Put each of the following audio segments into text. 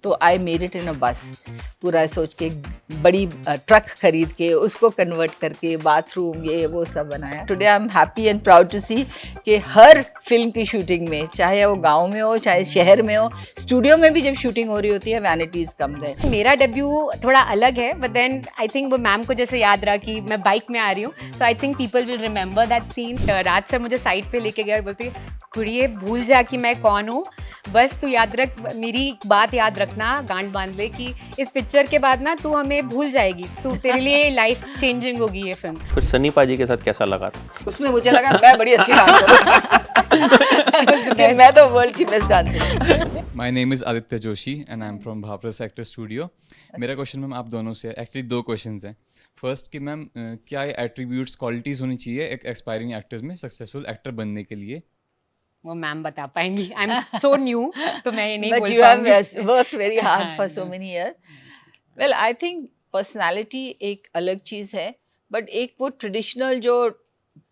तो I made it in अ बस, पूरा सोच के बड़ी ट्रक खरीद के उसको कन्वर्ट करके बाथरूम ये वो सब बनाया। Today I am happy and proud to see कि हर फिल्म की शूटिंग में, चाहे वो गांव में हो चाहे शहर में हो, स्टूडियो में भी जब शूटिंग हो रही होती है, वैनिटीज कम देयर। मेरा डेब्यू थोड़ा अलग है, बट देन आई थिंक वो मैम को जैसे याद रहा कि मैं बाइक में आ रही हूँ, तो I think people will remember that scene. रात सर मुझे साइड पे लेके गया और बोलती, कुड़िए भूल जा कि मैं कौन हूँ, बस तू याद रख, मेरी बात याद रखना, गांठ बांध ले कि इस पिक्चर के बाद ना तू हमें भूल जाएगी, तू तेरे लिए लाइफ चेंजिंग होगी ये फिल्म। फिर सनी पाजी के साथ कैसा लगा था? उसमें मुझे लगा मैं बड़ी अच्छी डांस करूँ, मैं तो वर्ल्ड की best dancer. My name is Aditya Joshi and I am from भापरस एक्टर स्टूडियो। मेरा क्वेश्चन मैम आप दोनों से, एक्चुअली 2 क्वेश्चंस हैं। फर्स्ट कि मैम क्या एट्रीब्यूट्स क्वालिटीज़ होनी चाहिए एक एस्पायरिंग एक्टर्स में सक्सेसफुल एक्टर बनने के लिए? वो मैम बता पाएंगी, आई एम सो न्यू, तो मैं ये नहीं But बोल you पाऊंगी। have worked very hard for so हाँ, many years. Well, I think personality एक अलग चीज़ है, but एक वो ट्रेडिशनल जो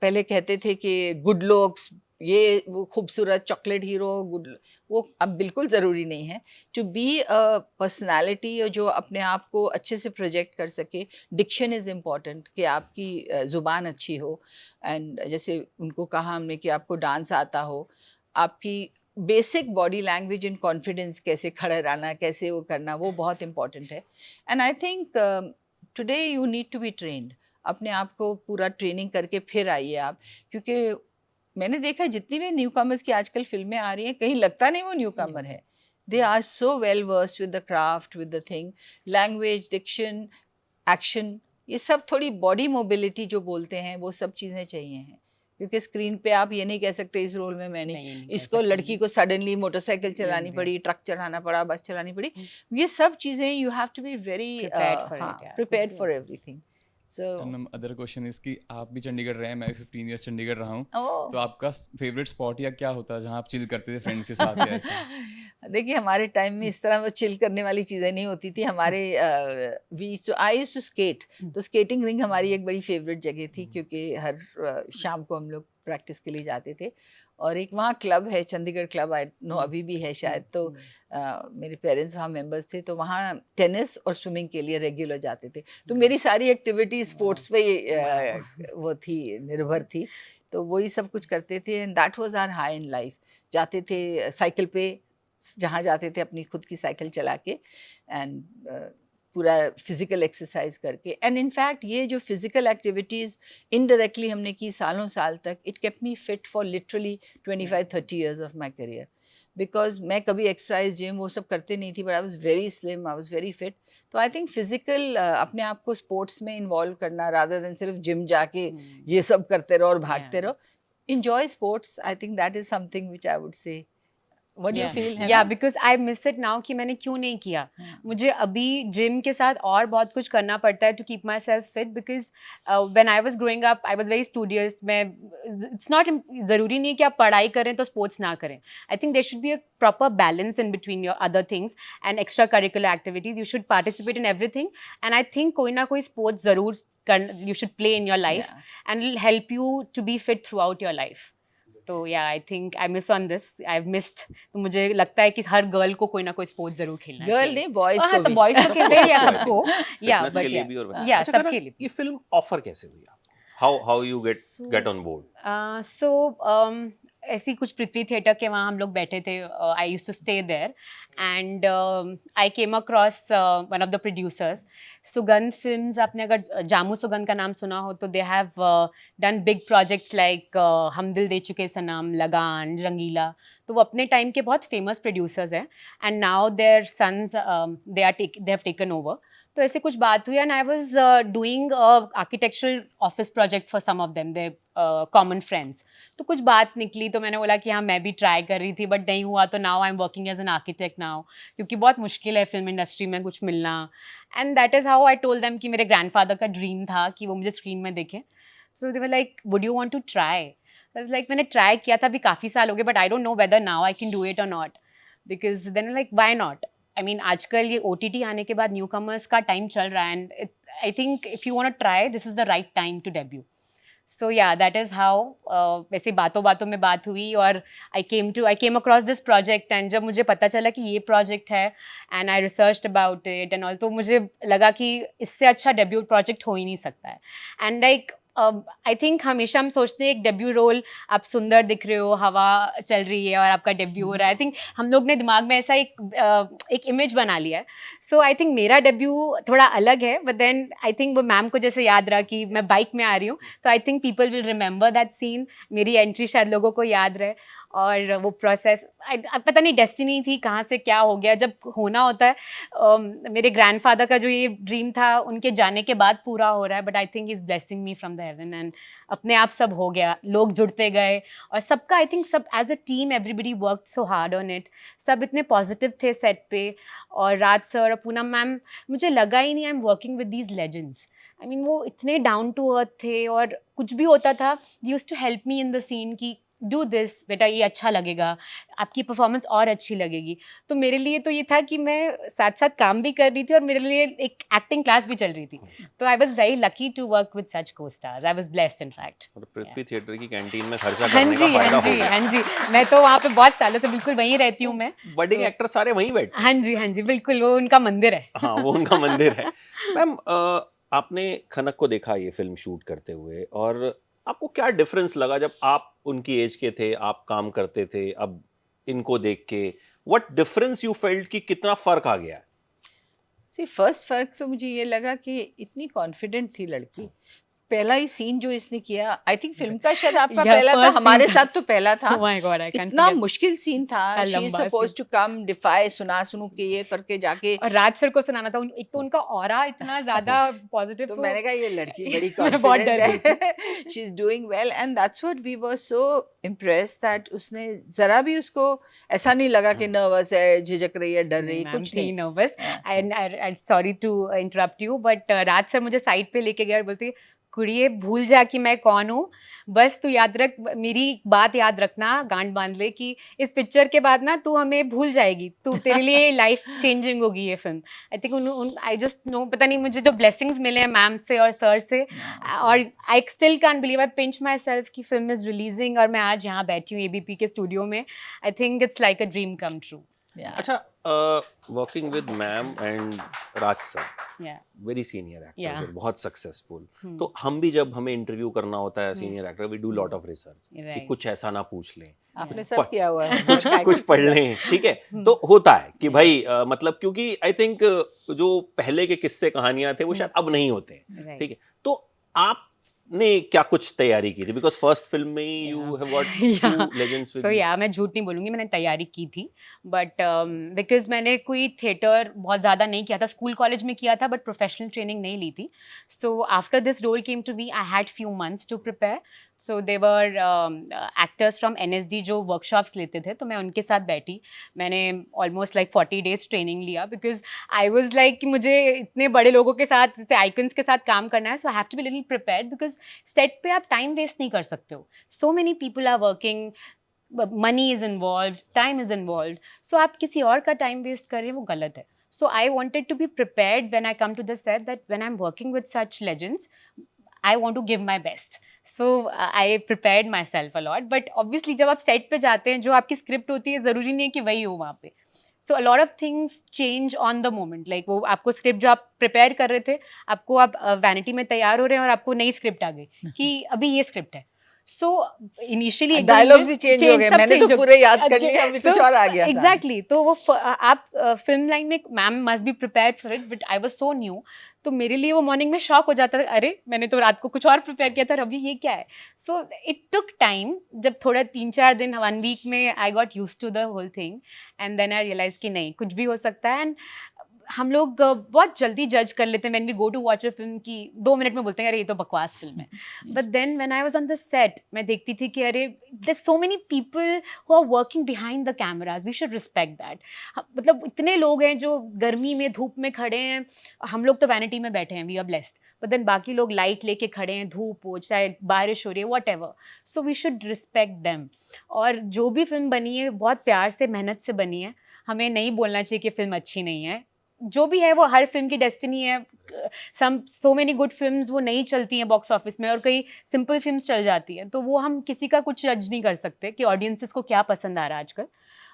पहले कहते थे कि गुड लुक्स, ये वो खूबसूरत चॉकलेट हीरो, गुड, वो अब बिल्कुल ज़रूरी नहीं है। टू बी अ पर्सनैलिटी जो अपने आप को अच्छे से प्रोजेक्ट कर सके, डिक्शन इज़ इम्पॉर्टेंट, कि आपकी ज़ुबान अच्छी हो, एंड जैसे उनको कहा हमने कि आपको डांस आता हो, आपकी basic body language and confidence, कैसे खड़े रहना, कैसे वो करना, वो बहुत इंपॉर्टेंट है। And I think today you need to be trained, अपने आप को पूरा ट्रेनिंग करके फिर आइए आप, क्योंकि मैंने देखा जितनी भी न्यू कमर्स की आजकल फिल्में आ रही हैं, कहीं लगता नहीं वो न्यू कमर है। They are so well versed with the craft, with the thing, language, diction, action, ये सब, थोड़ी बॉडी मोबिलिटी जो बोलते हैं, वो सब चीज़ें चाहिए हैं, क्योंकि स्क्रीन पे आप ये नहीं कह सकते इस रोल में मैं नहीं इसको, लड़की को सडनली मोटरसाइकिल चलानी पड़ी, ट्रक चलाना पड़ा, बस चलानी पड़ी, ये सब चीज़ें you have to be very prepared for everything. So ma'am other question is कि आप भी चंडीगढ़ रहे हैं, मैं भी 15 ईयर्स चंडीगढ़ रहा हूँ, Oh. तो आपका फेवरेट स्पॉट या क्या होता है जहाँ आप चिल करते थे फ्रेंड्स के साथ या ऐसे? देखिए, हमारे टाइम में इस तरह वो चिल करने वाली चीज़ें नहीं होती थी हमारे। आई यूज्ड टू स्केट, तो स्केटिंग रिंग हमारी एक बड़ी फेवरेट जगह थी, क्योंकि हर शाम को हम लोग प्रैक्टिस के लिए जाते थे। और एक वहाँ क्लब है, चंडीगढ़ क्लब, आई नो अभी भी है शायद, तो मेरे पेरेंट्स वहाँ मेंबर्स थे, तो वहाँ टेनिस और स्विमिंग के लिए रेगुलर जाते थे। तो मेरी सारी एक्टिविटी स्पोर्ट्स पे वो थी, निर्भर थी, तो वही सब कुछ करते थे, and that was our high in life. जाते थे साइकिल पे, जहाँ जाते थे अपनी खुद की साइकिल चला के, एंड पूरा फिज़िकल एक्सरसाइज करके, एंड इनफैक्ट ये जो फिज़िकल एक्टिविटीज़ इनडायरेक्टली हमने की सालों साल तक, it kept me fit for literally 25-30 years of my career, because मैं कभी एक्सरसाइज जिम वो सब करते नहीं थी, but I was very slim, I was very fit. तो आई थिंक फिज़िकल अपने आप को स्पोर्ट्स में इन्वॉल्व करना, रादर देन सिर्फ जिम जाके ये सब करते रहो और भागते रहो, enjoy sports. I think that is something which I would say. What do you feel? है या ना? Because I miss it now कि मैंने क्यों नहीं किया। मुझे अभी जिम के साथ और बहुत कुछ करना पड़ता है to keep myself fit, because when I was growing up I was very studious. मैं, इट्स नॉट, ज़रूरी नहीं कि आप पढ़ाई करें तो स्पोर्ट्स ना करें। I think there should be a proper balance in between your other things and extra curricular activities. You should participate in everything, and I think कोई ना कोई स्पोर्ट्स ज़रूर you should play in your life, and it'll help you to be fit throughout your life. तो yeah, I think I miss on this. I've missed. तो मुझे लगता है कि हर गर्ल को कोई ना कोई स्पोर्ट्स जरूर खेलना चाहिए। गर्ल नहीं, बॉयज हाँ, को सब भी। बॉयज तो खेलते हैं या सबको, या Fitness के लिए भी और या अच्छा, सबके लिए। ये फिल्म ऑफर कैसे हुई आपको? How you get on board? ऐसी कुछ पृथ्वी थिएटर के वहाँ हम लोग बैठे थे, I used to stay there, and I came across one of the producers, Sughand films. आपने अगर जामू सुगंध का नाम सुना हो तो they have done big projects like Hum Dil दे चुके सनम, लगान, रंगीला। तो वो अपने टाइम के बहुत फेमस प्रोड्यूसर्स हैं, and now their sons they have taken over. तो ऐसे कुछ बात हुई, and I was doing architectural office project for some of them, they common friends. तो कुछ बात निकली, तो मैंने बोला कि हाँ मैं भी ट्राई कर रही थी बट नहीं हुआ, तो now I am working as an architect now, क्योंकि बहुत मुश्किल है फिल्म इंडस्ट्री में कुछ मिलना। And that is how I told them कि मेरे ग्रैंडफादर का ड्रीम था कि वो मुझे स्क्रीन में देखें। So they were like, would you want to try? Like मैंने ट्राई किया था, अभी काफ़ी साल हो गए, but I don't know whether now I can do it और not, because then like why not. I mean आजकल ये OTT आने के बाद न्यू कमर्स का टाइम चल रहा है, and I think if you want to try, this is the right time to debut. So yeah, that is how वैसे बातों बातों में बात हुई और I came across this project and जब मुझे पता चला कि ये project है and I researched about it and all, तो मुझे लगा कि इससे अच्छा debut project हो ही नहीं सकता है. And like आई थिंक हमेशा हम सोचते हैं एक डेब्यू रोल, आप सुंदर दिख रहे हो, हवा चल रही है और आपका डेब्यू हो रहा है. आई थिंक हम लोग ने दिमाग में ऐसा एक इमेज बना लिया है. सो आई थिंक मेरा डेब्यू थोड़ा अलग है, बट देन आई थिंक वो मैम को जैसे याद रहा कि मैं बाइक में आ रही हूँ, तो I think people will remember that scene. मेरी एंट्री शायद लोगों को याद रहे. और वो प्रोसेस पता नहीं डेस्टिनी थी, कहाँ से क्या हो गया. जब होना होता है, मेरे ग्रैंडफादर का जो ये ड्रीम था उनके जाने के बाद पूरा हो रहा है, but I think is blessing me from the heaven and अपने आप सब हो गया. लोग जुड़ते गए और सबका आई थिंक सब as a team everybody work so hard on it. सब इतने पॉजिटिव थे सेट पे. और राज सर और पूनम मैम, मुझे लगा ही नहीं आई am working with these legends. I mean वो इतने डाउन टू अर्थ थे और कुछ भी होता था they used to help me in the scene कि डू दिस बेटा, ये अच्छा लगेगा, आपकी परफॉर्मेंस और अच्छी लगेगी. तो मेरे लिए तो ये था कि मैं साथ साथ काम भी कर रही थी और मेरे लिए एक एक्टिंग क्लास भी चल रही थी. तो I was very lucky to work with such को stars. I was blessed in fact. Prithvi theatre की कैंटीन में खर्चा हाँ करने का जी, फायदा हाँ हो जी, गया. हाँ जी. मैं तो वहाँ पे बहुत सालों से बिल्कुल वहीं रहती हूँ मैं. बडिंग एक्टर सारे वहीं बैठे. हाँ जी, हाँ जी, बिल्कुल वो उनका मंदिर है. हाँ, वो उनका मंदिर है. मैम, आपने खनक को देखा ये फिल्म शूट करते हुए, और आपको क्या डिफरेंस लगा जब आप उनकी एज के थे, आप काम करते थे, अब इनको देख के व्हाट डिफरेंस यू फेल्ट कि कितना फर्क आ गया है? सी फर्स्ट फर्क तो मुझे ये लगा कि इतनी कॉन्फिडेंट थी लड़की. पहला ही सीन जो इसने किया, आई थिंक फिल्म का शायद आपका Yeah, पहला था, first हमारे scene साथ तो पहला था. Oh my God, I can't इतना forget. मुश्किल सीन था. शी इज लंबा सपोज टू कम डिफाई, सुनो के ये करके जाके. और राज सर को सुनाना था. एक तो उनका ऑरा इतना ज्यादा पॉजिटिव. तो मैंने कहा ये लड़की बड़ी मैं बहुत डर गई कॉन्फिडेंट है. She is doing well and that's what we were so impressed that उसने जरा भी उसको ऐसा नहीं लगा कि नर्वस है, झिझक रही है, डर रही है, कुछ नहीं. Nervous. And sorry to interrupt you, but Raj sir मुझे साइड पे लेके गए और बोलते, कुड़िए भूल जा कि मैं कौन हूँ, बस तू याद रख, मेरी बात याद रखना, गांड बांध ले कि इस पिक्चर के बाद ना तू हमें भूल जाएगी, तू तेरे लिए लाइफ चेंजिंग होगी ये फिल्म. I think I just know, पता नहीं मुझे जो ब्लेसिंग्स मिले हैं मैम से और सर से, और I still can't believe, I pinch my self की फिल्म इज रिलीजिंग और मैं आज यहाँ बैठी हूँ एबीपी के स्टूडियो में. I think it's like a dream come true. अच्छा, working with ma'am and Raj sir, Yeah. Very senior actors, Yeah. और बहुत सक्सेसफुल. Hmm. तो हम भी जब हमें इंटरव्यू करना होता है senior actor, we do lot of research कि Right. कुछ ऐसा ना पूछ लें, आपने सब किया हुआ है. कुछ पढ़ लें, ठीक है. तो होता है कि भाई मतलब, क्योंकि आई थिंक जो पहले के किस्से कहानियां थे वो शायद अब नहीं होते हैं, Right. ठीक है. तो आपने क्या कुछ तैयारी की थी, बिकॉज फर्स्ट फिल्म में ही you have got Yeah. Two legends with so या मैं झूठ नहीं बोलूँगी, मैंने तैयारी की थी, बट बिकॉज मैंने कोई थिएटर बहुत ज़्यादा नहीं किया था. स्कूल कॉलेज में किया था बट प्रोफेशनल ट्रेनिंग नहीं ली थी. So after this role came to me, I had few months to prepare. So they were actors from NSD जो वर्कशॉप्स लेते थे, तो मैं उनके साथ बैठी. मैंने ऑलमोस्ट लाइक 40 days ट्रेनिंग लिया, बिकॉज आई वॉज लाइक कि मुझे इतने बड़े लोगों के साथ, जैसे आइकन्स के साथ काम करना है. So I have to be little prepared, because set पे आप टाइम वेस्ट नहीं कर सकते हो. So many people are working, money is involve, time is involve. So आप किसी और का टाइम वेस्ट कर रहे हैं, वो गलत है. So I wanted to be prepared when I come to the set, that when I'm working with such legends, I want to give my best. So I prepared myself a lot. But obviously जब आप set पे जाते हैं, जो आपकी script होती है, ज़रूरी नहीं है कि वही हो वहाँ पे. So a lot of things change on the moment. Like वो आपको script जो आप prepare कर रहे थे, आपको आप vanity में तैयार हो रहे हैं और आपको नई script आ गई कि अभी ये script है. So initially डायलॉग्स भी चेंज हो गए. मैंने तो पूरे याद कर लिए, अभी कुछ और आ गया था. एग्जैक्टली. तो वो आप फिल्म लाइन में, ma'am must be prepared for it, but I was so new. तो मेरे लिए वो मॉर्निंग में शॉक हो जाता था, अरे मैंने तो रात को कुछ और प्रिपेयर किया था, अभी ये क्या है. So it took time. जब थोड़ा 3-4 दिन, 1 week में I got used to the whole thing, and then I realize कि नहीं, कुछ भी हो सकता है. एंड हम लोग बहुत जल्दी जज कर लेते हैं when we go to watch a film की 2 मिनट में बोलते हैं अरे ये तो बकवास फिल्म है. But then when I was on the set, मैं देखती थी कि अरे there so many people who are working behind the cameras, we should respect that. मतलब इतने लोग हैं जो गर्मी में, धूप में खड़े हैं. हम लोग तो वैनिटी में बैठे हैं, we are blessed, but then बाकी लोग लाइट लेके खड़े हैं, धूप हो चाहे बारिश हो रही है, whatever. So we should respect them. और जो भी फिल्म बनी है बहुत प्यार से, मेहनत से बनी है. हमें नहीं बोलना चाहिए कि फिल्म अच्छी नहीं है. जो भी है वो हर फिल्म की डेस्टिनी है. सो मेनी गुड फिल्म्स वो नहीं चलती हैं बॉक्स ऑफिस में और कई सिंपल फिल्म्स चल जाती हैं, तो वो हम किसी का कुछ जज नहीं कर सकते कि ऑडियंसेस को क्या पसंद आ रहा है आजकल.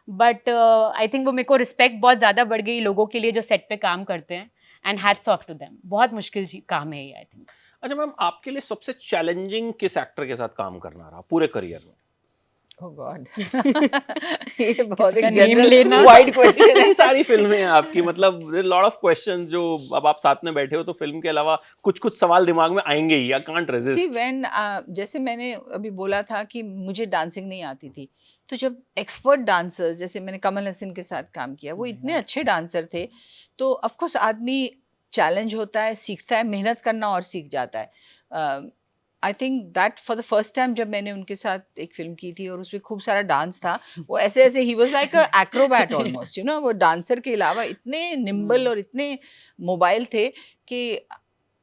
बट आई थिंक वो मेरे को रिस्पेक्ट बहुत ज़्यादा बढ़ गई लोगों के लिए जो सेट पे काम करते हैं, and hats off to them. बहुत मुश्किल काम है ये, आई थिंक. अच्छा मैम, आपके लिए सबसे चैलेंजिंग किस एक्टर के साथ काम करना रहा पूरे करियर में? Oh God. ये बहुत किसका एक name जनरल लेना? वाइड क्वेश्चन है. इतनी सारी फिल्में हैं आपकी, मतलब लॉट ऑफ क्वेश्चंस जो अब आप साथ में बैठे हो तो फिल्म के अलावा कुछ सवाल दिमाग में आएंगे ही, I can't See, resist. when जैसे मैंने अभी बोला था कि मुझे डांसिंग नहीं आती थी, तो जब एक्सपर्ट डांसर्स, जैसे मैंने कमल हसन के साथ काम किया, वो इतने अच्छे डांसर थे, तो ऑफ कोर्स आदमी चैलेंज होता है, सीखता है, मेहनत करना और सीख जाता है. आई think that for the first time जब मैंने उनके साथ एक फिल्म की थी और उसमें खूब सारा डांस था, वो ऐसे ऐसे ही was like a acrobat almost, you know, वो डांसर के अलावा इतने निम्बल और इतने मोबाइल थे कि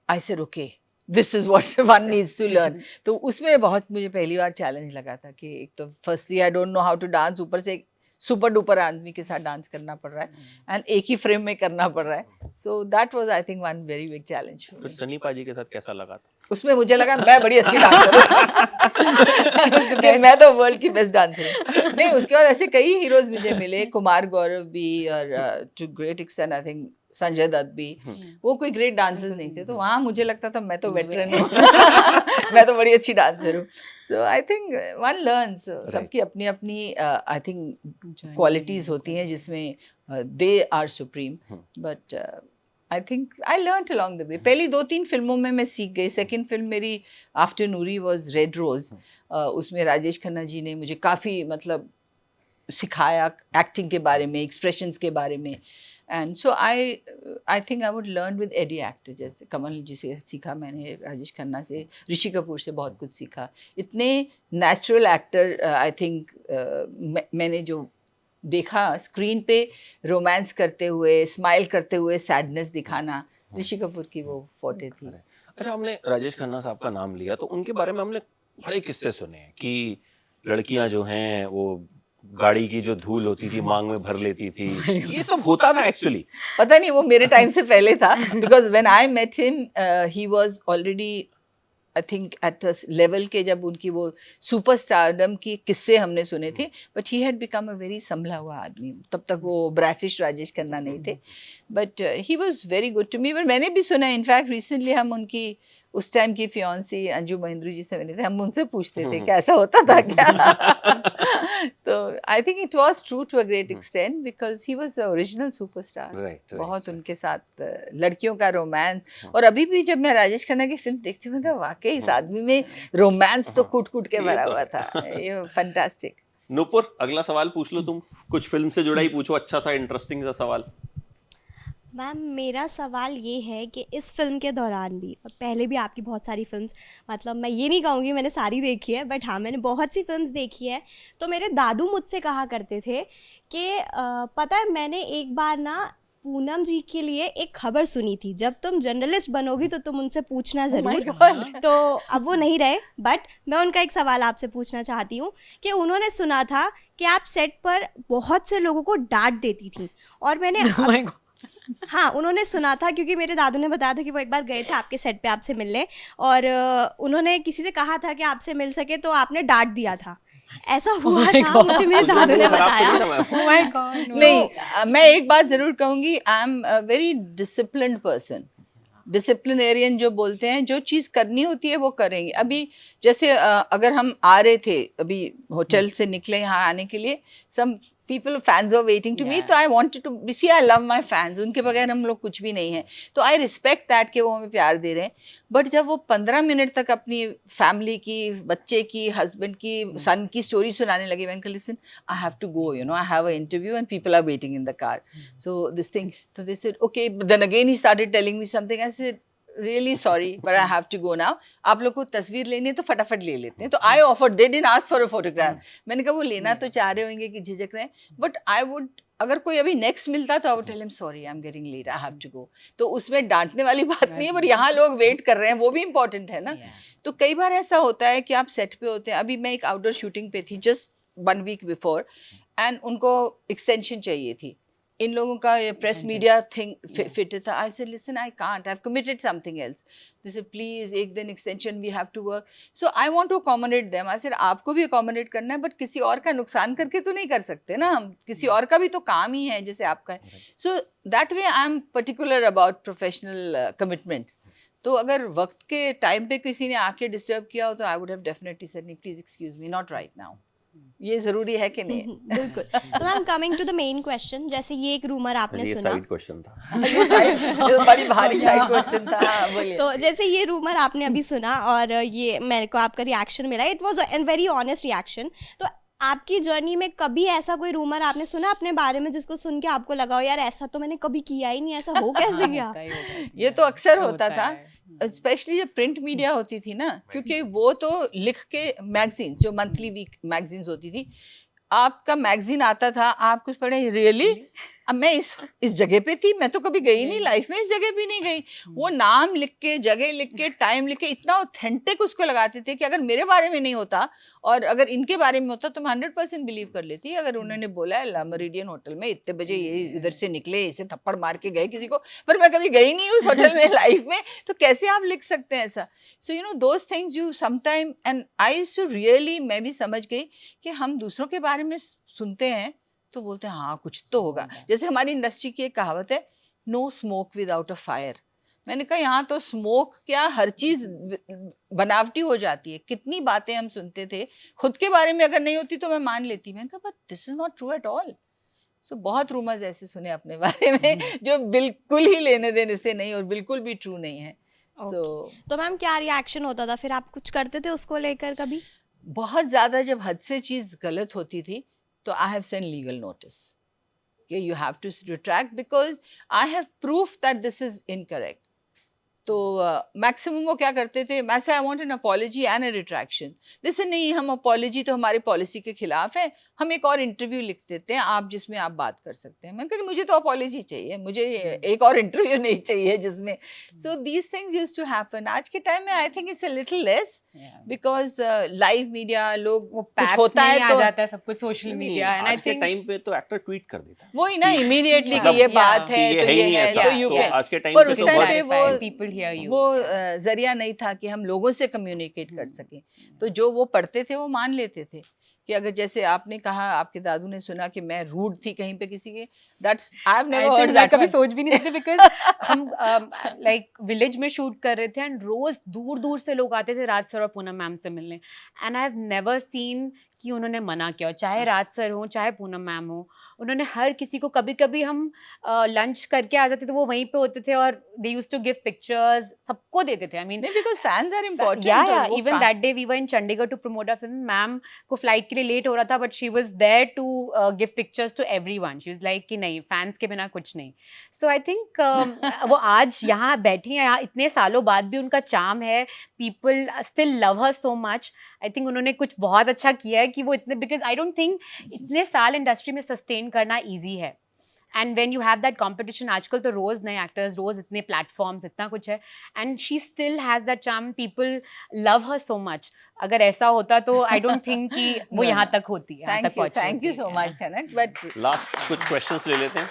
I said okay, this is what one needs to learn. तो उसमें बहुत मुझे पहली बार चैलेंज लगा था कि एक तो firstly I don't know how to dance, ऊपर से एक सुपर डुपर आदमी के साथ डांस करना पड़ रहा है एंड एक ही फ्रेम में करना पड़ रहा है. So that was I think one very big challenge. तो सनी पाजी के साथ कैसा लगा था? उसमें मुझे लगा मैं बड़ी अच्छी डांसर हूँ कि मैं तो वर्ल्ड की बेस्ट डांसर हूँ. नहीं, उसके बाद ऐसे कई हीरोज मुझे मिले, कुमार गौरव भी और to great extent I think Sanjay Dutt भी. वो कोई ग्रेट डांसर्स नहीं थे, तो वहाँ मुझे लगता था मैं तो वेटरन हूँ. मैं तो बड़ी अच्छी डांसर हूँ. So I think one learns, सबकी अपनी अपनी आई थिंक क्वालिटीज होती हैं जिसमें they are supreme. But I think I learn along the way. पहली 2-3 फिल्मों में मैं सीख गई. सेकंड फिल्म मेरी after Noorie was Red Rose. उसमें राजेश खन्ना जी ने मुझे काफ़ी मतलब सिखाया एक्टिंग के बारे में, एक्सप्रेशंस के बारे में. And so I think I would learn with every actor. जैसे कमल जी से सीखा मैंने, राजेश खन्ना से, ऋषि कपूर से बहुत कुछ सीखा. इतने नेचुरल एक्टर आई थिंक मैंने जो देखा स्क्रीन पे, रोमांस करते हुए, स्माइल करते हुए, सैडनेस दिखाना, ऋषि कपूर की वो फोटे थी. अच्छा, हमने राजेश खन्ना साहब का नाम लिया तो उनके बारे में हमने बड़े किस्से सुने हैं कि लड़कियां जो हैं वो गाड़ी की जो धूल होती थी मांग में भर लेती थी. ये सब होता था एक्चुअली? पता नहीं, वो मेरे टाइम से पहले था, because when I met him he was already I think at a level के, जब उनकी वो सुपरस्टारडम की किस्से हमने सुने थे, but he had become a very संभला हुआ आदमी. तब तक वो ब्रिटिश राजेश खन्ना नहीं थे, but he was very good to me. But मैंने भी सुना, इनफैक्ट रिसेंटली हम उनकी उस टाइम की फियांसी अंजू महेंद्रू जी से मिले थे, हम उनसे पूछते थे कि ऐसा होता था क्या. तो I think it was true to a great extent because he was original superstar. बहुत उनके साथ लड़कियों का रोमांस. और अभी भी जब मैं राजेश खन्ना की फिल्म देखती हूँ, मैं कहा वाकई इस आदमी में रोमांस तो कूट कूट के भरा हुआ था. ये फैंटास्टिक. नूपुर, अगला सवाल पूछ लो तुम. कुछ फिल्म से जुड़ा ही पूछो, अच्छा सा इंटरेस्टिंग सा सवाल. मैम, मेरा सवाल ये है कि इस फिल्म के दौरान भी, और पहले भी आपकी बहुत सारी फिल्म्स, मतलब मैं ये नहीं कहूँगी मैंने सारी देखी है, बट हाँ मैंने बहुत सी फिल्म्स देखी है. तो मेरे दादू मुझसे कहा करते थे कि पता है, मैंने एक बार ना पूनम जी के लिए एक खबर सुनी थी, जब तुम जर्नलिस्ट बनोगी तो तुम उनसे पूछना ज़रूर. तो अब वो नहीं रहे, बट मैं उनका एक सवाल आपसे पूछना चाहती हूँ कि उन्होंने सुना था कि आप सेट पर बहुत से लोगों को डांट देती थी. और मैंने हाँ, उन्होंने सुना था, क्योंकि मेरे दादू ने बताया था कि वो एक बार गए थे आपके सेट पे आपसे मिलने, और उन्होंने किसी से कहा था कि आपसे मिल सके, तो आपने डांट दिया था. ऐसा हुआ था, मुझे मेरे दादू ने बताया. Oh my God, no. नहीं, मैं एक बात जरूर कहूँगी, I am a very disciplined person. Disciplinarian जो बोलते हैं, जो चीज़ करनी होती है वो करेंगे. अभी जैसे अगर हम आ रहे थे, अभी होटल से निकले यहाँ आने के लिए, some people fans are waiting to me, तो I wanted to see, I love my fans. उनके बगैर हम लोग कुछ भी नहीं है, तो आई रिस्पेक्ट दैट कि वो हमें प्यार दे रहे हैं. बट जब वो 15 मिनट तक अपनी फैमिली की, बच्चे की, हस्बैंड की, सन की स्टोरी सुनाने लगे, मैंने कहा listen, I have to go, you know, I have a interview and people are waiting in the car, so this thing. तो they said okay, then again he started telling me something. I said really sorry but I have to go now. आप लोग को तस्वीर लेनी है तो फटाफट ले लेते हैं. तो I offered, they didn't ask for a photograph. मैंने कहा वो लेना तो चाह रहे होंगे कि झिझक रहे हैं, but I would, अगर कोई अभी नेक्स्ट मिलता तो I would tell him sorry I'm getting late, I have to go. तो उसमें डांटने वाली बात नहीं है, पर यहाँ लोग वेट कर रहे हैं, वो भी इम्पोर्टेंट है ना. तो कई बार ऐसा होता है कि आप सेट पे होते हैं. अभी मैं एक आउटडोर शूटिंग पे थी जस्ट 1 week बिफोर, एंड उनको एक्सटेंशन चाहिए थी. इन लोगों का ये प्रेस जी। मीडिया थिंग फिट था. I said listen I can't, I have committed something else. They said please एक दिन extension we have to work. So I want to accommodate them. I said आपको भी अकोमोडेट करना है but किसी और का नुकसान करके तो नहीं कर सकते ना हम. किसी और का भी तो काम ही है जैसे आपका है. So that way I am particular about professional commitments. तो अगर वक्त के टाइम पे किसी ने आके डिस्टर्ब किया हो तो I would have definitely said नहीं please excuse me, not right now. ये जरूरी है कि नहीं? बिल्कुल. तो ma'am coming to the main question, जैसे ये एक रूमर आपने ये सुना, साइड क्वेश्चन था. ये बड़ी भारी साइड क्वेश्चन था. हाँ, बोलिए. तो जैसे ये रूमर आपने अभी सुना और ये मेरे को आपका रिएक्शन मिला, it was a very honest reaction. तो आपकी जर्नी में कभी ऐसा कोई रूमर आपने सुना अपने बारे में जिसको सुन के आपको लगा हो यार ऐसा तो मैंने कभी किया ही नहीं, ऐसा हो कैसे गया? होता ही होता ये तो अक्सर होता था, है। स्पेशली जब प्रिंट मीडिया होती थी ना, क्योंकि वो तो लिख के मैगजीन, जो मंथली वीक मैगजीन्स होती थी, आपका मैगजीन आता था, आप कुछ पढ़े, रियली अब मैं इस जगह पे थी, मैं तो कभी गई नहीं लाइफ में, इस जगह भी नहीं गई. वो नाम लिख के, जगह लिख के, टाइम लिख के इतना ऑथेंटिक उसको लगाते थे कि अगर मेरे बारे में नहीं होता और अगर इनके बारे में होता तो मैं 100% बिलीव कर लेती. अगर उन्होंने बोला है ला मेरिडियन होटल में इतने बजे ये इधर से निकले, इसे थप्पड़ मार के गए किसी को, पर मैं कभी गई नहीं उस होटल में लाइफ में, तो कैसे आप लिख सकते हैं ऐसा? So you know those things you sometime, and I used to really, मैं भी समझ गई कि हम दूसरों के बारे में सुनते हैं तो बोलते हैं हाँ कुछ तो होगा. जैसे हमारी इंडस्ट्री की एक कहावत है, no smoke without a fire. मैंने कहा यहाँ तो स्मोक क्या, हर चीज बनावटी हो जाती है. कितनी बातें हम सुनते थे, खुद के बारे में अगर नहीं होती तो मैं मान लेती. मैंने कहा but this is not true at all. So बहुत रूमर्स ऐसे सुने अपने बारे में जो बिल्कुल ही लेने देने से नहीं और बिल्कुल भी ट्रू नहीं है. सो तो मैम क्या रिएक्शन होता था फिर, आप कुछ करते थे उसको लेकर कभी? बहुत ज़्यादा जब हद से चीज़ गलत होती थी तो I have send legal notice कि you have to retract because I have proof that this is incorrect. तो मैक्सिमम वो क्या करते थे, मैं से I want an apology and a retraction. जैसे नहीं, हम अपॉलॉजी तो हमारी पॉलिसी के खिलाफ है, हम एक और इंटरव्यू लिख देते हैं आप जिसमें आप बात कर सकते हैं. मैंने कहा मुझे तो अपॉलॉजी चाहिए, मुझे एक और इंटरव्यू नहीं चाहिए जिसमें. So these things used to happen. आज के टाइम में I think it's a little less because live media, लोग वो कुछ पैक्स होता में है ही आ तो जाता है सब कुछ सोशल मीडिया, एंड आई आज के थिंक टाइम पे तो एक्टर ट्वीट कर देता है वही ना इमीडिएटली कि Yeah. ये Yeah. बात कि है ये तो है ही ये नहीं है ऐसा. तो यू तो कैन. आज के टाइम पर पे उस तो टाइम बहुत पे वो पीपल हियर यू. वो जरिया नहीं था कि हम लोगों से कम्युनिकेट कर सकें. तो जो वो पढ़ते थे वो मान लेते थे कि अगर जैसे आपने कहा आपके दादू ने सुना कि मैं रूड थी कहीं पे किसी के, that's I have never heard मैं दैट. कभी सोच भी नहीं सकती बिकॉज हम लाइक विलेज में शूट कर रहे थे एंड रोज दूर दूर से लोग आते थे राज सर और पूनम मैम से मिलने, and I have never seen कि उन्होंने मना किया, चाहे राज सर हो चाहे पूनम मैम हो. उन्होंने हर किसी को, कभी कभी हम लंच करके आ जाते थे, वो वहीं पे होते थे और they used to give pictures, सबको देते थे. आई मीन नहीं, because fans are important. yeah, even that day we were in Chandigarh to promote our film. Ma'am को फ्लाइट के लिए लेट हो रहा था, but she was there to give pictures to everyone. She was like कि नहीं, fans के बिना कुछ नहीं. सो आई थिंक वो आज यहाँ बैठी हैं, यहाँ इतने सालों बाद भी उनका चार्म है, people still love her so much. I think उन्होंने कुछ बहुत अच्छा किया है कि वो इतने, बिकॉज आई डोंट थिंक इतने साल इंडस्ट्री में सस्टेन करना ईजी है. And when you have that competition, आजकल तो रोज नए एक्टर्स, रोज इतने प्लेटफॉर्म्स, इतना कुछ है, and she still has that charm, people love her so much. अगर ऐसा होता तो आई डोंट थिंक कि वो No, यहाँ no. तक होती, यहाँ तक पहुंची थैंक यू होती. So much Kanak. But last कुछ क्वेश्चंस ले लेते हैं.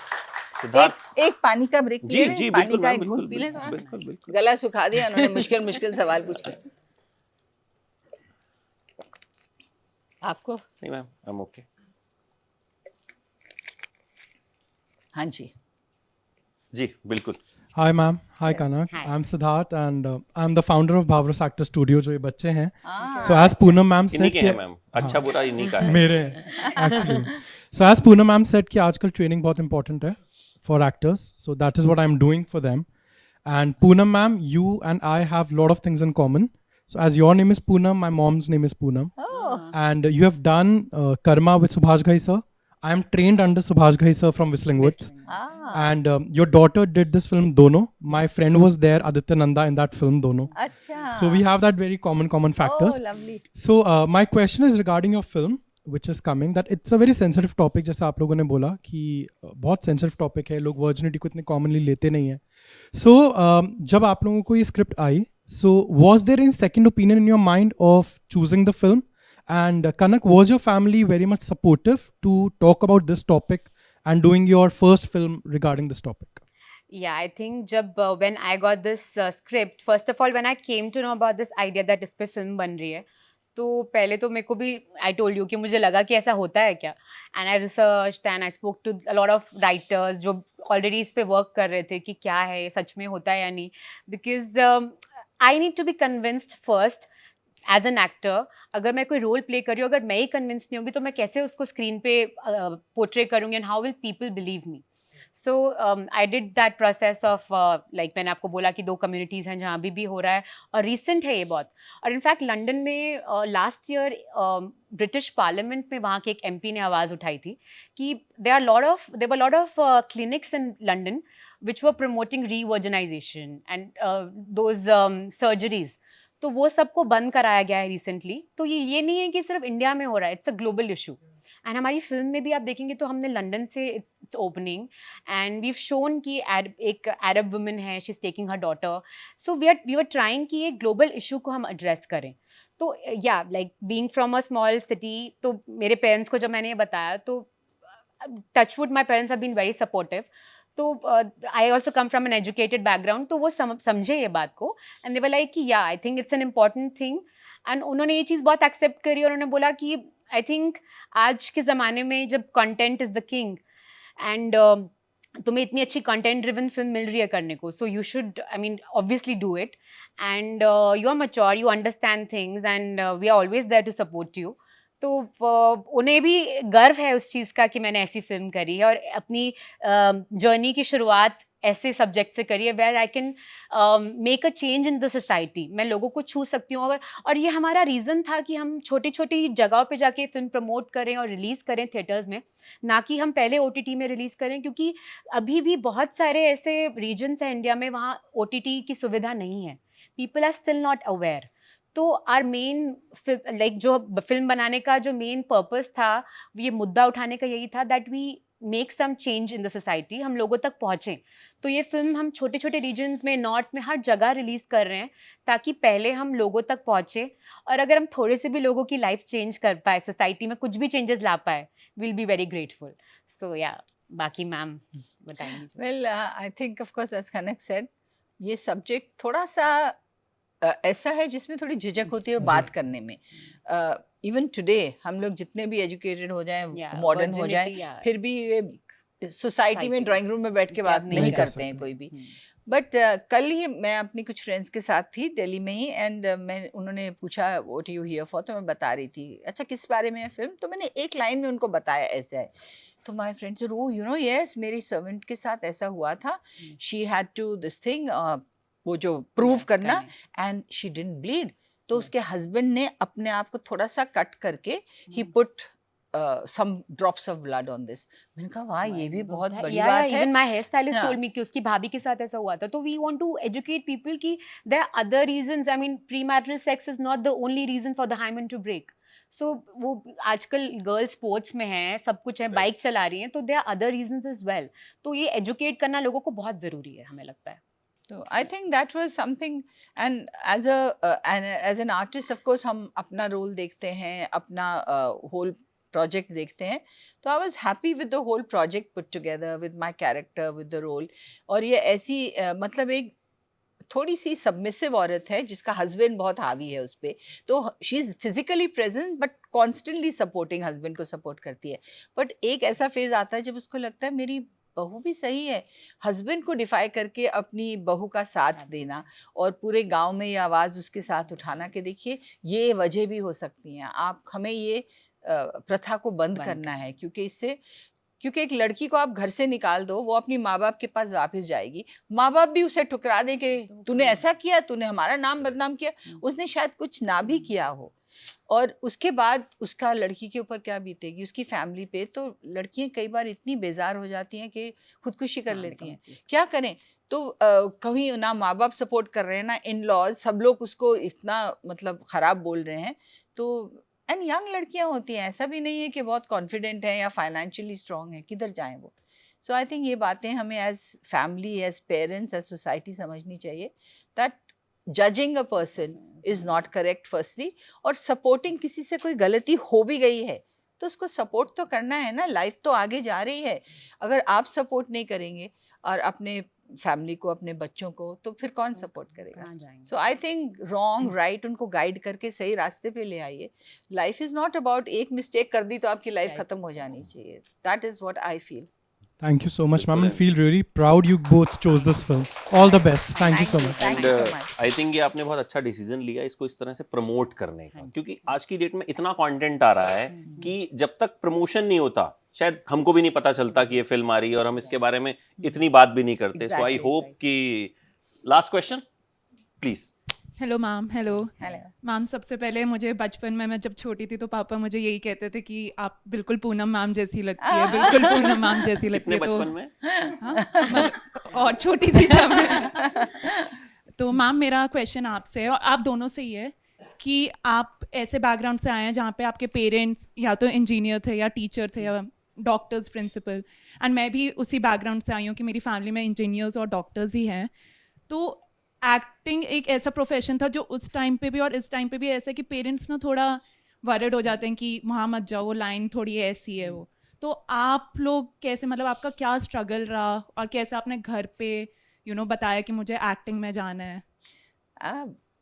सिद्धार्थ एक पानी का ब्रेक जी जी पानी बिल्कुल का मैम, एक घूंट बिल्कुल पी लें थोड़ा. बिल्कुल बिल्कुल. गला सुखा दिया उन्होंने मुश्किल मुश्किल सवाल पूछ के. आपको नहीं मैम, आई एम ओके. हाँ जी. जी बिल्कुल. Hi ma'am, hi Kanak. Hi. I'm Siddharth and I'm the founder of Bhavras Actor Studio जो ये बच्चे हैं. Ah, So as Poonam ma'am इन्हीं said के कि हैं मैम, अच्छा बुरा इन्हीं का है. मेरे actually. So as Poonam ma'am said कि आजकल training बहुत important है for actors. So that is what I'm doing for them. And Poonam ma'am, you and I have lot of things in common. So as your name is Poonam, my mom's name is Poonam. oh, And you have done Karma with Subhash Ghai sir. I am trained under Subhash Ghai sir from Whistling Woods. ah. And your daughter did this film Dono. My friend was there, Aditya Nanda, in that film Dono. अच्छा. So we have that very common factors. Oh, lovely. So my question is regarding your film, which is coming, that it's a very sensitive topic. जैसे आप लोगों ने बोला कि बहुत sensitive topic है, लोग virginity को इतने commonly लेते नहीं हैं. So जब आप लोगों को ये script I, so was there any second opinion in your mind of choosing the film? And Kanak, was your family very much supportive to talk about this topic and doing your first film regarding this topic? Yeah, I think when I got this script, first of all, when I came to know about this idea that इस पे film बन रही है, तो पहले तो मेरे को भी I told you कि मुझे लगा कि ऐसा होता है क्या, and I researched and I spoke to a lot of writers जो already इस पे work कर रहे थे कि क्या है ये सच में होता है या नहीं, because I need to be convinced first as an actor. अगर मैं कोई रोल प्ले कर रही हूँ, अगर मैं ही कन्विंस नहीं होंगी तो मैं कैसे उसको स्क्रीन पे पोर्ट्रे करूँगी, and how will people believe me. So I did that process of like मैंने आपको बोला कि 2 कम्युनिटीज़ हैं जहाँ भी हो रहा है, और रिसेंट है ये बहुत. और इनफैक्ट लंदन में लास्ट ईयर ब्रिटिश पार्लियामेंट में वहाँ के एक MP ने आवाज़ उठाई थी कि there were lot of clinics in London which were promoting revirginization and those surgeries. तो वो सबको बंद कराया गया है रिसेंटली. तो ये नहीं है कि सिर्फ इंडिया में हो रहा है, it's a global issue. And हमारी फिल्म में भी आप देखेंगे तो हमने लंदन से it's opening, and we shown कि एक अरब वुमन है, she is taking her daughter. So we are trying कि ये ग्लोबल इशू को हम एड्रेस करें. तो या like being from a small city, तो मेरे पेरेंट्स को जब मैंने ये बताया तो touchwood my parents have been very supportive. तो I also come from an educated background, तो वो समझे ये बात को, एंड दे वर लाइक कि या आई think it's an important thing. And उन्होंने ये चीज़ बहुत एक्सेप्ट करी, और उन्होंने बोला कि आई थिंक आज के ज़माने में जब content is the king, and तुम्हें इतनी अच्छी कंटेंट ड्रिवन फिल्म मिल रही है करने को, so you should I mean obviously do it. And you are mature, you understand things, and we are always there to support you. तो उन्हें भी गर्व है उस चीज़ का कि मैंने ऐसी फिल्म करी है, और अपनी जर्नी की शुरुआत ऐसे सब्जेक्ट से करी है where I can make a change in the society. मैं लोगों को छू सकती हूँ अगर, और ये हमारा रीज़न था कि हम छोटी छोटी जगहों पे जाके फिल्म प्रमोट करें और रिलीज़ करें थिएटर्स में, ना कि हम पहले OTT में रिलीज़ करें, क्योंकि अभी भी बहुत सारे ऐसे रीजन्स हैं इंडिया में वहाँ OTT की सुविधा नहीं है. People are still not aware. तो आर मेन लाइक जो फिल्म बनाने का जो मेन पर्पस था, ये मुद्दा उठाने का यही था that we make some change in the society, हम लोगों तक पहुँचें. तो ये फिल्म हम छोटे छोटे रीजन्स में, नॉर्थ में, हर जगह रिलीज़ कर रहे हैं ताकि पहले हम लोगों तक पहुँचें, और अगर हम थोड़े से भी लोगों की लाइफ चेंज कर पाए, सोसाइटी में कुछ भी चेंजेस ला पाए, will be very grateful. So या बाकी मैम बताएंगी. Well I think of course as Kanak said, ये सब्जेक्ट थोड़ा सा ऐसा है जिसमें थोड़ी झिझक होती है बात करने में. इवन टुडे हम लोग जितने भी एजुकेटेड हो जाएं, मॉडर्न हो जाएं, फिर भी सोसाइटी में ड्राइंग रूम में बैठ के बात नहीं करते हैं कोई भी. बट कल ही मैं अपनी कुछ फ्रेंड्स के साथ थी दिल्ली में ही, एंड उन्होंने पूछा व्हाट यू हियर फॉर, तो मैं बता रही थी अच्छा किस बारे में है फिल्म, तो मैंने एक लाइन में उनको बताया ऐसा है. तो my friends row you know yes, मेरी सर्वेंट के साथ ऐसा हुआ था, she had to this thing, वो जो प्रूव करना, एंड शी डिडंट ब्लीड. तो उसके हस्बैंड ने अपने आप को थोड़ा सा कट करके ही put some drops of blood on this. मैंने कहा वाह ये भी बहुत बड़ी बात है. Even my hairstylist told me कि उसकी भाभी के साथ ऐसा हुआ था. तो we want to educate people कि there are other reasons. I mean premarital sex is not the only reason for the hymen to break. So वो आजकल गर्ल्स स्पोर्ट्स में हैं, सब कुछ है, बाइक चला रही हैं, तो there are other reasons as well. तो ये educate करना लोगों को बहुत ज़रूरी है, हमें लगता है. So I think that was something, and as an artist of course हम अपना रोल देखते हैं, अपना whole project देखते हैं, तो I was happy with the whole project put together, with my character, with the role. और ये ऐसी मतलब एक थोड़ी सी सबमिसिव औरत है जिसका हस्बैंड बहुत हावी है उस पर, तो she is physically present but constantly supporting, husband को सपोर्ट करती है. बट एक ऐसा फेज आता है जब उसको लगता है मेरी बहू भी सही है, हस्बैंड को डिफाई करके अपनी बहू का साथ देना और पूरे गांव में ये आवाज़ उसके साथ उठाना कि देखिए ये वजह भी हो सकती हैं, आप हमें ये प्रथा को बंद करना है, क्योंकि एक लड़की को आप घर से निकाल दो, वो अपनी माँ बाप के पास वापस जाएगी, माँ बाप भी उसे ठुकरा दें कि तूने ऐसा किया, तूने हमारा नाम बदनाम किया. उसने शायद कुछ ना भी किया हो, और उसके बाद उसका लड़की के ऊपर क्या बीतेगी, उसकी फैमिली पे. तो लड़कियां कई बार इतनी बेजार हो जाती हैं कि खुदकुशी कर लेती हैं. क्या करें, तो कहीं ना माँ बाप सपोर्ट कर रहे हैं ना इन लॉज, सब लोग उसको इतना मतलब ख़राब बोल रहे हैं. तो एंड यंग लड़कियां होती हैं, ऐसा भी नहीं है कि बहुत कॉन्फिडेंट हैं या फाइनेंशियली स्ट्रॉन्ग हैं, किधर जाएं वो. सो आई थिंक ये बातें हमें as family, as parents, as society समझनी चाहिए that judging a person is not correct firstly, और सपोर्टिंग किसी से कोई गलती हो भी गई है तो उसको सपोर्ट तो करना है ना, लाइफ तो आगे जा रही है। अगर आप सपोर्ट नहीं करेंगे और अपने फैमिली को, अपने बच्चों को, तो फिर कौन सपोर्ट करेगा? कहाँ जाएंगे? सो आई थिंक रॉन्ग राइट उनको गाइड करके सही रास्ते पे ले आइए। लाइफ इज नॉट अबाउट एक मिस्टेक कर दी तो आपकी लाइफ Right. खत्म हो जानी चाहिए। That is what I feel. Thank you so much, ma'am, and बिल्कुल feel really proud you both chose this film. All the best. Thank you so much. Thank you so much. I think ये आपने बहुत अच्छा decision लिया इसको इस तरह से प्रमोट करने का, हाँ जी। क्योंकि आज की डेट में इतना कंटेंट आ रहा है कि जब तक प्रमोशन नहीं होता शायद हमको भी नहीं पता चलता कि ये फिल्म आ रही है और हम इसके बारे में इतनी बात भी नहीं करते। सो आई Exactly, होप right. कि last question please. Hello ma'am. Hello hello. Ma'am, सबसे पहले मुझे बचपन में, मैं जब छोटी थी तो पापा मुझे यही कहते थे कि आप बिल्कुल पूनम मैम जैसी लगती है, बिल्कुल पूनम मैम जैसी लगती कितने है। तो बचपन में? हाँ, मतलब और छोटी थी जब मैं। तो मैम मेरा क्वेश्चन आपसे है और आप दोनों से ही है कि आप ऐसे बैकग्राउंड से आए हैं जहाँ पे आपके पेरेंट्स या तो इंजीनियर थे या टीचर थे या डॉक्टर्स, प्रिंसिपल, एंड मैं भी उसी बैकग्राउंड से आई हूँ कि मेरी फैमिली में इंजीनियर्स और डॉक्टर्स ही हैं। तो एक्टिंग एक ऐसा प्रोफेशन था जो उस टाइम पे भी और इस टाइम पे भी ऐसा है कि पेरेंट्स ना थोड़ा वरिड हो जाते हैं कि वहाँ मत जाओ, वो लाइन थोड़ी ऐसी है वो। तो आप लोग कैसे, मतलब आपका क्या स्ट्रगल रहा और कैसे आपने घर पे बताया कि मुझे एक्टिंग में जाना है?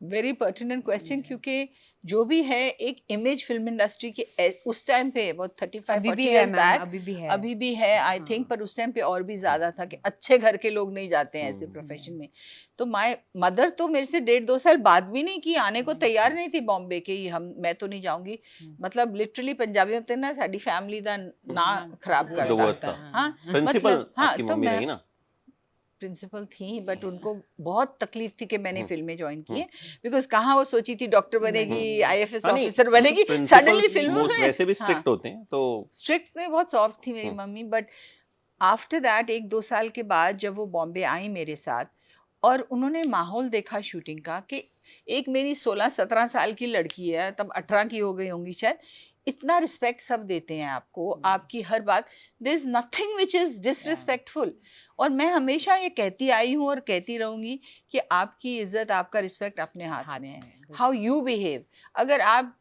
वेरी पर्टिनेंट क्वेश्चन, क्योंकि जो भी है एक इमेज फिल्म इंडस्ट्री की उस टाइम पे बहुत 35-40 years back अभी भी है आई थिंक, पर उस टाइम पे और भी ज़्यादा था कि अच्छे घर के लोग नहीं जाते हैं ऐसे प्रोफेशन में। तो माय मदर तो मेरे से 1.5-2 साल बाद भी नहीं कि आने को तैयार नहीं थी बॉम्बे के, मैं तो नहीं जाऊंगी। मतलब लिटरली पंजाबी होते ना, साड़ी फैमिली दा ना खराब करता। हाँ, प्रिंसिपल मतलब हाँ, आपकी तो मम्मी मैं रही ना? प्रिंसिपल थी, बट उनको बहुत तकलीफ थी कि मैंने फिल्में ज्वाइन की है, बिकॉज कहाँ वो सोची थी डॉक्टर बनेगी, आईएफएस ऑफिसर बनेगी, सडनली फिल्म में। वैसे भी स्ट्रिक्ट होते हैं, तो स्ट्रिक्ट में बहुत सॉफ्ट थी मेरी मम्मी, बट आफ्टर दैट 1-2 साल के बाद जब वो बॉम्बे आई मेरे साथ और उन्होंने माहौल देखा शूटिंग का, कि एक मेरी 16-17 साल की लड़की है, तब 18 की हो गई होंगी शायद, इतना रिस्पेक्ट सब देते हैं आपको, आपकी हर बात, there is nothing which is disrespectful. और मैं हमेशा ये कहती आई हूँ और कहती रहूँगी कि आपकी इज्जत, आपका रिस्पेक्ट अपने हाथ में है, हाउ यू बिहेव। अगर आप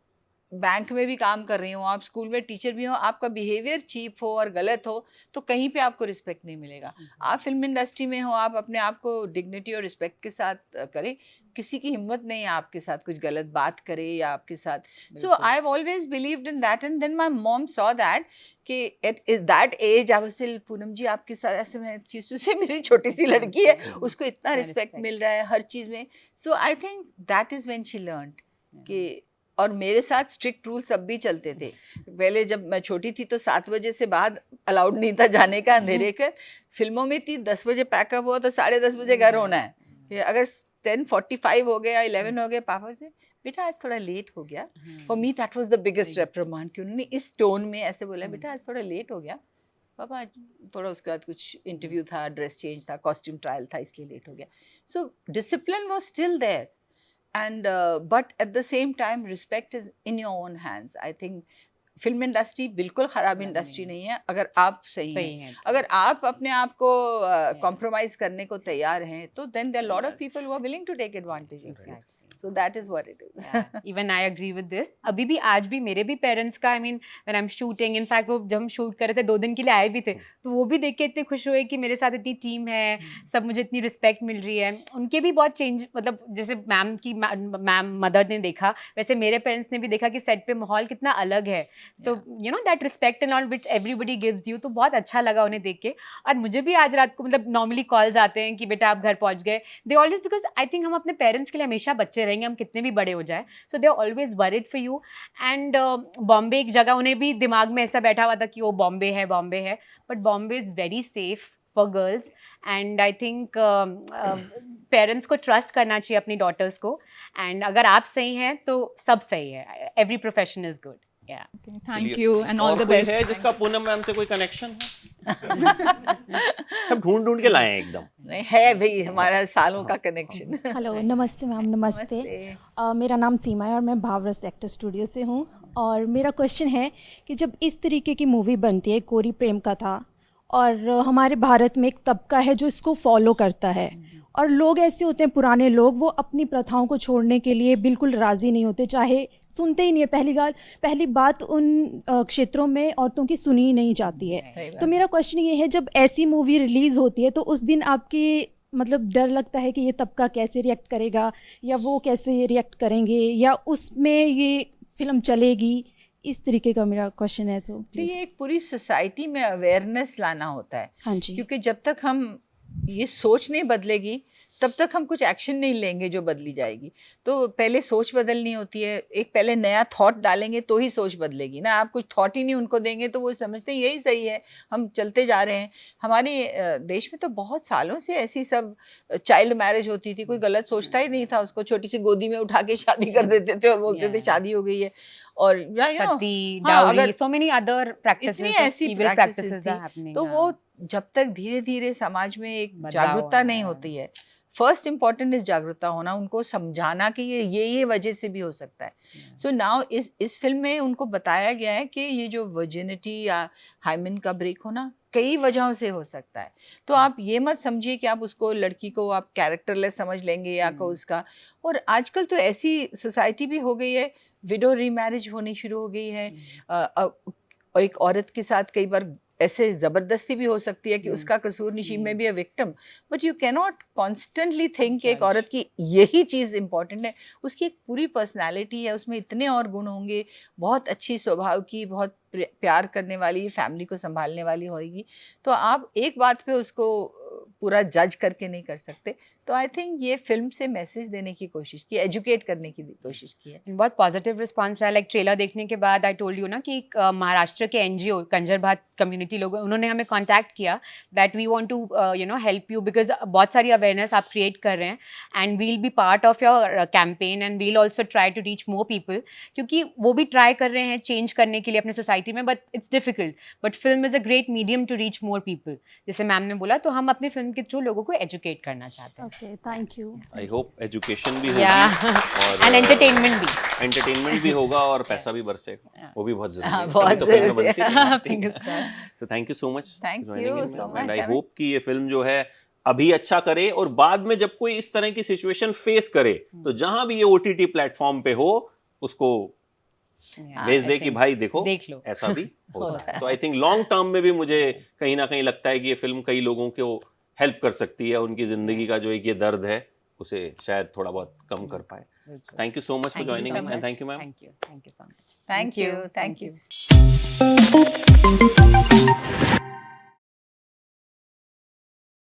बैंक में भी काम कर रही हो, आप स्कूल में टीचर भी हो, आपका बिहेवियर चीप हो और गलत हो तो कहीं पे आपको रिस्पेक्ट नहीं मिलेगा। आप फिल्म इंडस्ट्री में हो, आप अपने आप को डिग्निटी और रिस्पेक्ट के साथ करें, किसी की हिम्मत नहीं है आपके साथ कुछ गलत बात करे या आपके साथ। So I have always believed in that, and then my mom saw that कि at that age I was still, Poonam ji आपके साथ ऐसे, मैं चीज़ों से, मेरी छोटी सी लड़की है, उसको इतना रिस्पेक्ट मिल रहा है हर चीज़ में। So I think that is when she learned कि, और मेरे साथ स्ट्रिक्ट रूल सब भी चलते थे। पहले जब मैं छोटी थी तो 7 बजे से बाद अलाउड नहीं था जाने का, अंधेरे के। फिल्मों में थी 10 बजे पैकअप हुआ तो 10:30 बजे घर होना है। कि अगर 10:45 हो गया, 11 हो गए, पापा से बेटा आज थोड़ा लेट हो गया। For me that was the biggest reprimand कि उन्होंने इस टोन में ऐसे बोला, बेटा आज थोड़ा लेट हो गया पापा, आज थोड़ा, उसके बाद कुछ इंटरव्यू था, ड्रेस चेंज था, कॉस्ट्यूम ट्रायल था, इसलिए लेट हो गया। So discipline was still there, and but at the same time respect is in your own hands. I think film industry बिल्कुल ख़राब इंडस्ट्री नहीं है अगर आप सही हैं। अगर आप अपने आप को कॉम्प्रोमाइज़ करने को तैयार हैं तो then there are a lot of people who are willing to take advantage of you. So that is what it is. Even I agree with this. अभी भी, आज भी मेरे भी पेरेंट्स का, I mean when I'm shooting, in fact वो जब हम शूट कर रहे थे 2 दिन के लिए आए भी थे, तो वो भी देख के इतने खुश हुए कि मेरे साथ इतनी टीम है, सब मुझे इतनी रिस्पेक्ट मिल रही है। उनके भी बहुत चेंज, मतलब जैसे मैम की मैम मदर ने देखा, वैसे मेरे पेरेंट्स ने भी देखा कि सेट पे माहौल कितना अलग है। सो you know that respect and all which everybody gives you, तो बहुत अच्छा लगा उन्हें देख के। और मुझे भी आज रात को, मतलब नॉर्मली कॉल्स आते हैं कि बेटा आप घर पहुँच गए, they always, because I think हम अपने पेरेंट्स के लिए हमेशा बच्चे रहेंगे, हम कितने भी बड़े हो जाए, so they are always worried for you. And Bombay एक जगह, उन्हें भी दिमाग में ऐसा बैठा हुआ था कि वो बॉम्बे है, but Bombay is very safe for girls, and I think parents को ट्रस्ट करना चाहिए अपनी डॉटर्स को, एंड अगर आप सही हैं तो सब सही है, every profession is good. Thank you and all the कोई बेस्ट। है जिसका पूनम मैम से कोई कनेक्शन है? सब ढूंढ के लाए हैं एकदम। नहीं है भाई, हमारा सालों का कनेक्शन। हेलो, नमस्ते मैम। नमस्ते। मेरा नाम सीमा है और मैं भावरस एक्टर स्टूडियो से हूँ। और मेरा क्वेश्चन है कि जब इस तरीके की मूवी बनती है, कोरी प्रेम कथा, और हमारे भारत में एक तबका है जो इसको फॉलो करता है, और लोग ऐसे होते हैं, पुराने लोग, वो अपनी प्रथाओं को छोड़ने के लिए बिल्कुल राज़ी नहीं होते, चाहे सुनते ही नहीं है। पहली बात उन क्षेत्रों में औरतों की सुनी ही नहीं जाती है। सही बात तो मेरा क्वेश्चन ये है, जब ऐसी मूवी रिलीज़ होती है तो उस दिन आपकी मतलब डर लगता है कि ये तबका कैसे रिएक्ट करेगा, या वो कैसे रिएक्ट करेंगे, या उसमें ये फिल्म चलेगी, इस तरीके का मेरा क्वेश्चन है। तो तो प्लीज़। ये एक पूरी सोसाइटी में अवेयरनेस लाना होता है, हाँ जी। क्योंकि जब तक हम ये सोच नहीं बदलेगी तब तक हम कुछ एक्शन नहीं लेंगे जो बदली जाएगी। तो पहले सोच बदलनी होती है, एक पहले नया थॉट डालेंगे तो ही सोच बदलेगी ना। आप कुछ थॉट ही नहीं उनको देंगे तो वो समझते हैं यही सही है, हम चलते जा रहे हैं। हमारे देश में तो बहुत सालों से ऐसी सब चाइल्ड मैरिज होती थी, कोई गलत सोचता ही नहीं था, उसको छोटी सी गोदी में उठा के शादी कर देते थे और बोलते थे Yeah. शादी हो गई है। और या सती, हाँ, डाउरी, अगर so many other practices, इतनी ऐसी evil practices practices थी, are happening. तो वो जब तक धीरे धीरे समाज में एक बदलाव जागरूकता आया नहीं है। होती है, फर्स्ट इम्पॉर्टेंट इज जागरूकता होना, उनको समझाना कि ये वजह से भी हो सकता है। सो नाउ इस फिल्म में उनको बताया गया है कि ये जो वर्जिनिटी या हाइमेन का ब्रेक होना कई वजहों से हो सकता है। तो आप ये मत समझिए कि आप उसको, लड़की को आप कैरेक्टरलेस समझ लेंगे या को उसका। और आजकल तो ऐसी सोसाइटी भी हो गई है, विडो रीमैरिज होनी शुरू हो गई है। एक औरत के साथ कई बार ऐसे ज़बरदस्ती भी हो सकती है कि उसका कसूर नहीं, शी में be a victim, but you cannot constantly think कि एक Judge. औरत की यही चीज़ इंपॉर्टेंट है। उसकी एक पूरी पर्सनालिटी है, उसमें इतने और गुण होंगे, बहुत अच्छी स्वभाव की, बहुत प्यार करने वाली, फैमिली को संभालने वाली होगी। तो आप एक बात पे उसको पूरा जज करके नहीं कर सकते। तो आई थिंक ये फिल्म से मैसेज देने की कोशिश की, एजुकेट करने की कोशिश की है। बहुत पॉजिटिव रिस्पांस रहा। लाइक ट्रेलर देखने के बाद आई टोल्ड यू ना कि एक महाराष्ट्र के एनजीओ कंजर भात कम्युनिटी लोग, उन्होंने हमें कांटेक्ट किया that we want to you know help you, because बहुत सारी अवेयरनेस आप क्रिएट कर रहे हैं and we'll be part of your campaign and we'll also try to reach more people, क्योंकि वो भी ट्राई कर रहे हैं चेंज करने के लिए अपने सोसाइटी में, but it's difficult, but film is a great medium to reach more people, जैसे मैम ने बोला। तो हम अपनी फिल्म के थ्रू लोगों को एजुकेट करना चाहते हैं। Okay, thank you. I hope education भी Yeah. होगी एंड एंटरटेनमेंट भी। एंटरटेनमेंट भी होगा और पैसा भी बरसेगा, वो भी बहुत जरूरी हाँ, है। बहुत तभी तो फिल्में जरूरी है। बनती हैं। Fingers crossed. So thank you so much. Thank for joining you in, so ma'am. much, And I Amit. hope कि ये फिल्म जो है अभी अच्छा करे और बाद में जब कोई इस तरह की सिचुएशन फेस करे तो जहां भी ये OTT प्लेटफॉर्म पे हो उसको Yeah, भेज I दे कि think. भाई देखो देख लो। ऐसा भी होता है। तो आई थिंक लॉन्ग टर्म में भी मुझे कहीं ना कहीं लगता है कि ये फिल्म कई लोगों को हेल्प कर सकती है, उनकी जिंदगी का जो एक ये दर्द है उसे शायद थोड़ा बहुत कम कर पाए। बिल्कुल। Thank you so much for Thank you joining so in and much. Thank you ma'am. Thank you so much. Thank you. Thank you.